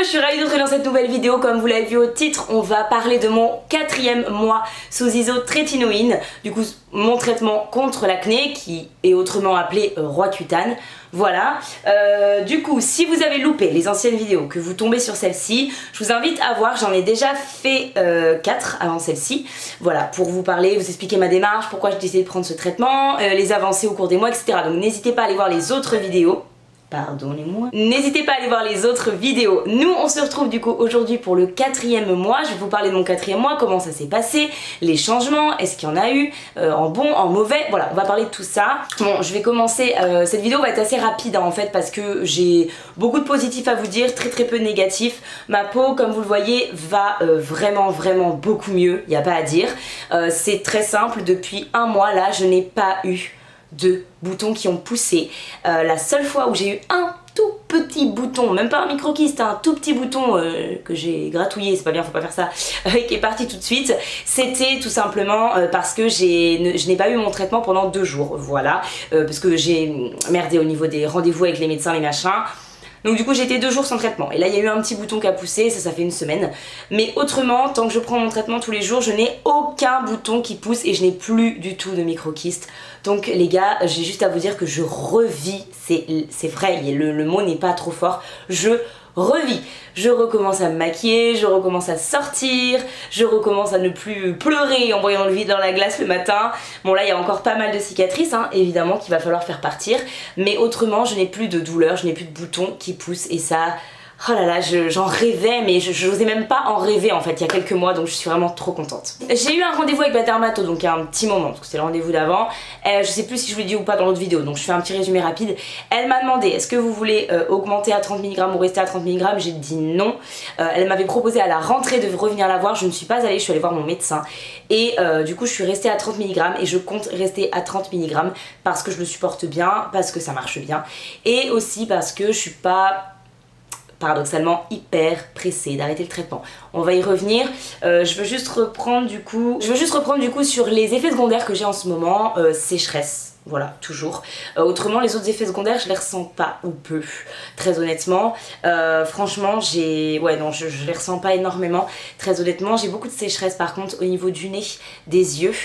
je suis ravie de vous retrouver dans cette nouvelle vidéo. Comme vous l'avez vu au titre, on va parler de mon 4e mois sous isotrétinoïne. Du coup, mon traitement contre l'acné, qui est autrement appelé Roaccutane. Voilà, du coup, si vous avez loupé les anciennes vidéos, que vous tombez sur celle-ci, je vous invite à voir, j'en ai déjà fait 4 avant celle-ci. Voilà, pour vous parler, vous expliquer ma démarche, pourquoi j'ai décidé de prendre ce traitement, les avancées au cours des mois, etc. Donc n'hésitez pas à aller voir les autres vidéos. Pardonnez-moi. N'hésitez pas à aller voir les autres vidéos. Nous, on se retrouve du coup aujourd'hui pour le 4e mois. Je vais vous parler de mon 4e mois, comment ça s'est passé, les changements, est-ce qu'il y en a eu, en bon, en mauvais. Voilà, on va parler de tout ça. Bon, je vais commencer. Cette vidéo va être assez rapide en fait parce que j'ai beaucoup de positifs à vous dire, très peu de négatifs. Ma peau, comme vous le voyez, va vraiment beaucoup mieux. Il n'y a pas à dire. C'est très simple. Depuis un mois là, je n'ai pas eu de boutons qui ont poussé. La seule fois où j'ai eu un tout petit bouton, même pas un microkyste, un tout petit bouton que j'ai gratouillé, c'est pas bien, faut pas faire ça, qui est parti tout de suite, c'était tout simplement parce que je n'ai pas eu mon traitement pendant 2 jours, voilà, parce que j'ai merdé au niveau des rendez-vous avec les médecins, les machins. Donc du coup j'ai été 2 jours sans traitement et là il y a eu un petit bouton qui a poussé, ça fait 1 semaine. Mais autrement, tant que je prends mon traitement tous les jours, je n'ai aucun bouton qui pousse et je n'ai plus du tout de microkyste. Donc les gars, j'ai juste à vous dire que je revis, c'est vrai, le mot n'est pas trop fort, je revis. Je recommence à me maquiller, je recommence à sortir, je recommence à ne plus pleurer en voyant le vide dans la glace le matin. Bon là il y a encore pas mal de cicatrices hein, évidemment qu'il va falloir faire partir, mais autrement je n'ai plus de douleur, je n'ai plus de boutons qui poussent et ça... Oh là là, j'en rêvais, mais je n'osais même pas en rêver en fait il y a quelques mois, donc je suis vraiment trop contente. J'ai eu un rendez-vous avec ma dermato, donc il y a un petit moment, parce que c'est le rendez-vous d'avant. Je sais plus si je vous l'ai dit ou pas dans l'autre vidéo, donc je fais un petit résumé rapide. Elle m'a demandé, est-ce que vous voulez augmenter à 30 mg ou rester à 30 mg? J'ai dit non. Elle m'avait proposé à la rentrée de revenir la voir, je ne suis pas allée, je suis allée voir mon médecin. Et du coup je suis restée à 30 mg et je compte rester à 30 mg parce que je le supporte bien, parce que ça marche bien. Et aussi parce que je suis pas... paradoxalement hyper pressée d'arrêter le traitement. On va y revenir. Je veux juste reprendre du coup sur les effets secondaires que j'ai en ce moment. Sécheresse, voilà, toujours. Autrement les autres effets secondaires je les ressens pas ou peu, très honnêtement. Franchement je les ressens pas énormément, très honnêtement. J'ai beaucoup de sécheresse par contre au niveau du nez, des yeux,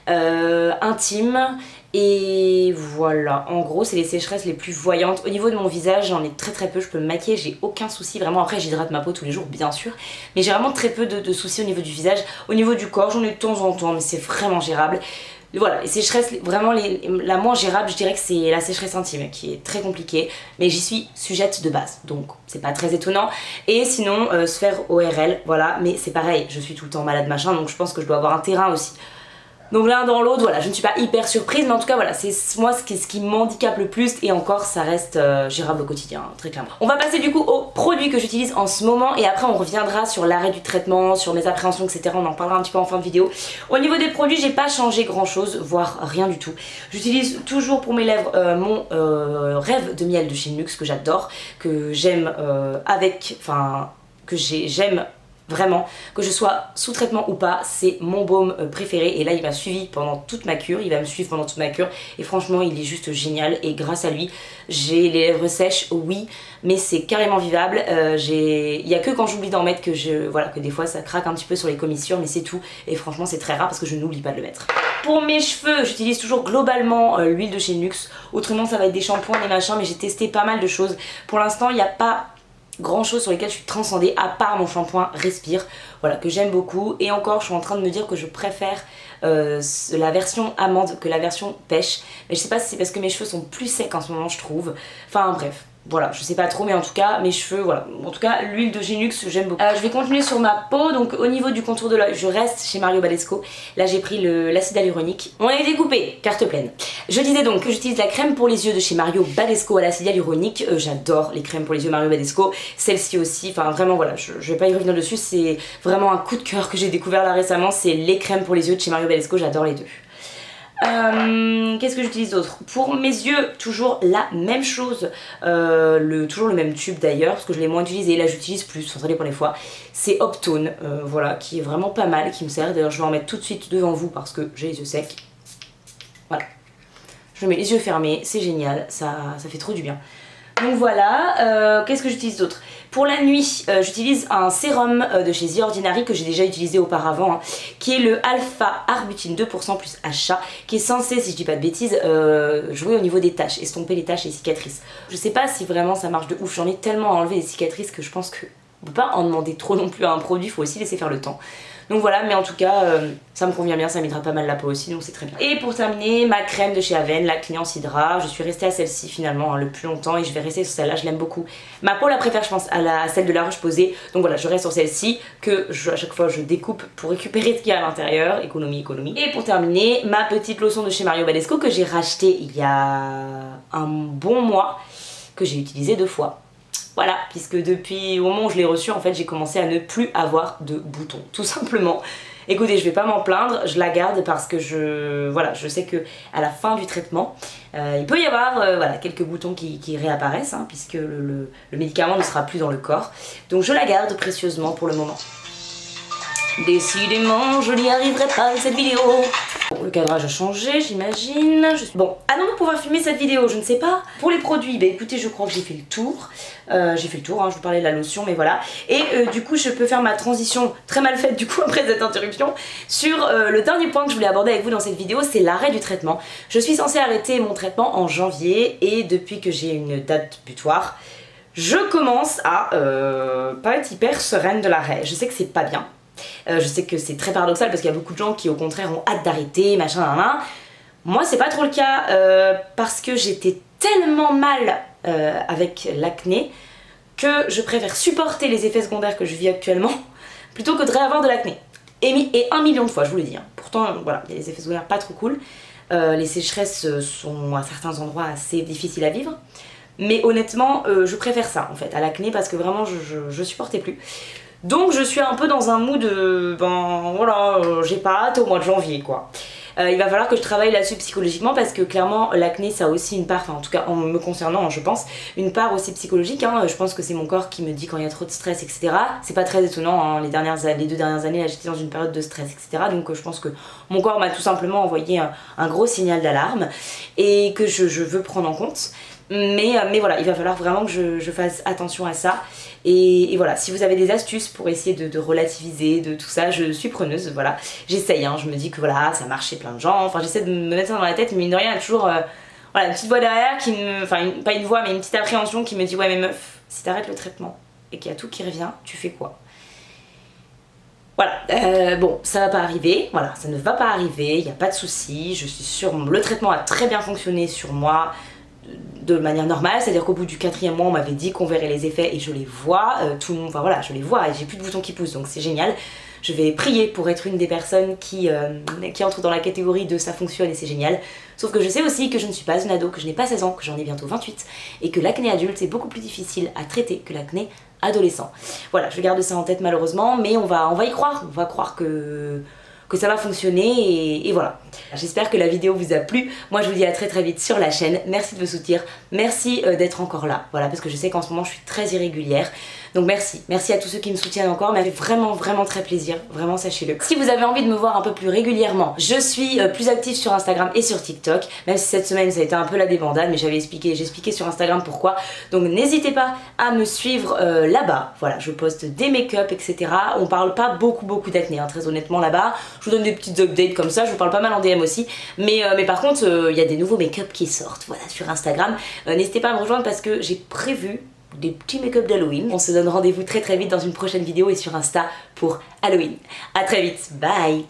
intime. Et voilà, en gros c'est les sécheresses les plus voyantes. Au niveau de mon visage j'en ai très peu, je peux me maquiller, j'ai aucun souci. Vraiment après j'hydrate ma peau tous les jours bien sûr, mais j'ai vraiment très peu de soucis au niveau du visage. Au niveau du corps j'en ai de temps en temps mais c'est vraiment gérable. Voilà, les sécheresses, vraiment la moins gérable je dirais que c'est la sécheresse intime qui est très compliquée, mais j'y suis sujette de base, donc c'est pas très étonnant. Et sinon sphère ORL, voilà, mais c'est pareil, je suis tout le temps malade machin, donc je pense que je dois avoir un terrain aussi. Donc l'un dans l'autre, voilà, je ne suis pas hyper surprise, mais en tout cas voilà, c'est moi ce qui m'handicape le plus et encore ça reste gérable au quotidien, très clairement. On va passer du coup aux produits que j'utilise en ce moment et après on reviendra sur l'arrêt du traitement, sur mes appréhensions, etc. On en parlera un petit peu en fin de vidéo. Au niveau des produits, j'ai pas changé grand chose, voire rien du tout. J'utilise toujours pour mes lèvres mon Rêve de miel de chez Nuxe que j'adore, que j'aime j'aime vraiment, que je sois sous traitement ou pas, c'est mon baume préféré et là il m'a suivi pendant toute ma cure, il va me suivre pendant toute ma cure et franchement il est juste génial et grâce à lui j'ai les lèvres sèches, oui, mais c'est carrément vivable. Il y a que quand j'oublie d'en mettre que des fois ça craque un petit peu sur les commissures, mais c'est tout et franchement c'est très rare parce que je n'oublie pas de le mettre. Pour mes cheveux, j'utilise toujours globalement l'huile de chez Nuxe, autrement ça va être des shampoings, des machins, mais j'ai testé pas mal de choses. Pour l'instant il n'y a pas grand chose sur lesquelles je suis transcendée à part mon shampoing Respire, voilà, que j'aime beaucoup. Et encore je suis en train de me dire que je préfère la version amande que la version pêche, mais je sais pas si c'est parce que mes cheveux sont plus secs en ce moment je trouve, enfin bref. Voilà, je sais pas trop, mais en tout cas, mes cheveux, voilà. En tout cas, l'huile de chez Nuxe, j'aime beaucoup. Je vais continuer sur ma peau, donc au niveau du contour de l'œil, je reste chez Mario Badescu. Là, j'ai pris l'acide hyaluronique. On est découpé, carte pleine. Je disais donc que j'utilise la crème pour les yeux de chez Mario Badescu à l'acide hyaluronique. J'adore les crèmes pour les yeux Mario Badescu. Celle-ci aussi, enfin vraiment, voilà, je vais pas y revenir dessus. C'est vraiment un coup de cœur que j'ai découvert là récemment. C'est les crèmes pour les yeux de chez Mario Badescu, j'adore les deux. Qu'est-ce que j'utilise d'autre? Pour mes yeux, toujours la même chose, toujours le même tube d'ailleurs, parce que je l'ai moins utilisé, là j'utilise plus, enfin, ça dépend des fois. C'est Optone, voilà, qui est vraiment pas mal, qui me sert. D'ailleurs je vais en mettre tout de suite devant vous parce que j'ai les yeux secs. Voilà. Je mets les yeux fermés, c'est génial, ça fait trop du bien. Donc voilà, qu'est-ce que j'utilise d'autre? Pour la nuit, j'utilise un sérum de chez The Ordinary que j'ai déjà utilisé auparavant, hein, qui est le Alpha Arbutin 2% plus HA, qui est censé, si je dis pas de bêtises, jouer au niveau des taches, estomper les taches et les cicatrices. Je sais pas si vraiment ça marche de ouf, j'en ai tellement à enlever des cicatrices que je pense que on peut pas en demander trop non plus à un produit, faut aussi laisser faire le temps. Donc voilà, mais en tout cas, ça me convient bien, ça m'hydrate pas mal la peau aussi, donc c'est très bien. Et pour terminer, ma crème de chez Aven, la Cliance Hydra. Je suis restée à celle-ci finalement, hein, le plus longtemps, et je vais rester sur celle-là, je l'aime beaucoup. Ma peau la préfère, je pense, à celle de La Roche-Posay. Donc voilà, je reste sur celle-ci, que à chaque fois je découpe pour récupérer ce qu'il y a à l'intérieur. Économie, économie. Et pour terminer, ma petite lotion de chez Mario Badescu que j'ai rachetée il y a un bon mois, que j'ai utilisée 2 fois. Voilà, puisque depuis au moment où je l'ai reçue, en fait, j'ai commencé à ne plus avoir de boutons, tout simplement. Écoutez, je vais pas m'en plaindre, je la garde parce que je sais que à la fin du traitement, il peut y avoir voilà, quelques boutons qui réapparaissent, hein, puisque le médicament ne sera plus dans le corps. Donc je la garde précieusement pour le moment. Décidément, je n'y arriverai pas avec cette vidéo. Bon, le cadrage a changé, j'imagine. Bon, allons-nous pouvoir filmer cette vidéo? Je ne sais pas. Pour les produits, bah écoutez, je crois que j'ai fait le tour. Hein, je vous parlais de la lotion, mais voilà. Et du coup, je peux faire ma transition très mal faite du coup après cette interruption sur le dernier point que je voulais aborder avec vous dans cette vidéo, c'est l'arrêt du traitement. Je suis censée arrêter mon traitement en janvier et depuis que j'ai une date butoir, je commence à pas être hyper sereine de l'arrêt. Je sais que c'est pas bien. Je sais que c'est très paradoxal parce qu'il y a beaucoup de gens qui au contraire ont hâte d'arrêter, machin, nan. Moi c'est pas trop le cas parce que j'étais tellement mal avec l'acné que je préfère supporter les effets secondaires que je vis actuellement plutôt que de réavoir de l'acné. Et 1 million de fois, je vous le dis. Hein. Pourtant voilà, il y a des effets secondaires pas trop cool. Les sécheresses sont à certains endroits assez difficiles à vivre. Mais honnêtement, je préfère ça en fait à l'acné parce que vraiment je supportais plus. Donc je suis un peu dans un mood de, ben voilà, j'ai pas hâte au mois de janvier quoi. Il va falloir que je travaille là-dessus psychologiquement parce que clairement l'acné ça a aussi une part, enfin en tout cas en me concernant je pense, une part aussi psychologique. Hein. Je pense que c'est mon corps qui me dit quand il y a trop de stress etc. C'est pas très étonnant, hein. Les 2 dernières années là j'étais dans une période de stress etc. Donc je pense que mon corps m'a tout simplement envoyé un gros signal d'alarme et que je veux prendre en compte. Mais voilà, il va falloir vraiment que je fasse attention à ça. Et voilà, si vous avez des astuces pour essayer de relativiser, de tout ça, je suis preneuse, voilà. J'essaye, hein, je me dis que voilà, ça marche chez plein de gens, enfin j'essaie de me mettre ça dans la tête, mais mine de rien, il y a toujours voilà, une petite voix derrière qui me... Enfin, pas une voix, mais une petite appréhension qui me dit « Ouais mais meuf, si t'arrêtes le traitement et qu'il y a tout qui revient, tu fais quoi ?» Voilà, bon, ça va pas arriver, voilà, ça ne va pas arriver, il n'y a pas de souci, je suis sûre, le traitement a très bien fonctionné sur moi, de manière normale, c'est-à-dire qu'au bout du 4e mois on m'avait dit qu'on verrait les effets et je les vois, tout le monde, enfin voilà, je les vois et j'ai plus de boutons qui poussent donc c'est génial. Je vais prier pour être une des personnes qui entre dans la catégorie de ça fonctionne et c'est génial. Sauf que je sais aussi que je ne suis pas une ado, que je n'ai pas 16 ans, que j'en ai bientôt 28 et que l'acné adulte c'est beaucoup plus difficile à traiter que l'acné adolescent. Voilà, je garde ça en tête malheureusement, mais on va y croire, on va croire que ça va fonctionner et voilà. J'espère que la vidéo vous a plu. Moi je vous dis à très vite sur la chaîne. Merci de me soutenir, merci d'être encore là. Voilà, parce que je sais qu'en ce moment je suis très irrégulière. Donc merci à tous ceux qui me soutiennent encore, mais avec vraiment très plaisir, vraiment sachez-le. Si vous avez envie de me voir un peu plus régulièrement, je suis plus active sur Instagram et sur TikTok, même si cette semaine ça a été un peu la débandade, mais j'ai expliqué sur Instagram pourquoi. Donc n'hésitez pas à me suivre là-bas, voilà, je poste des make-up, etc. On parle pas beaucoup d'acné, hein, très honnêtement là-bas. Je vous donne des petites updates comme ça, je vous parle pas mal en DM aussi, mais par contre il y a des nouveaux make-up qui sortent, voilà, sur Instagram. N'hésitez pas à me rejoindre parce que j'ai prévu des petits make-up d'Halloween. On se donne rendez-vous très vite dans une prochaine vidéo et sur Insta pour Halloween. A très vite, bye!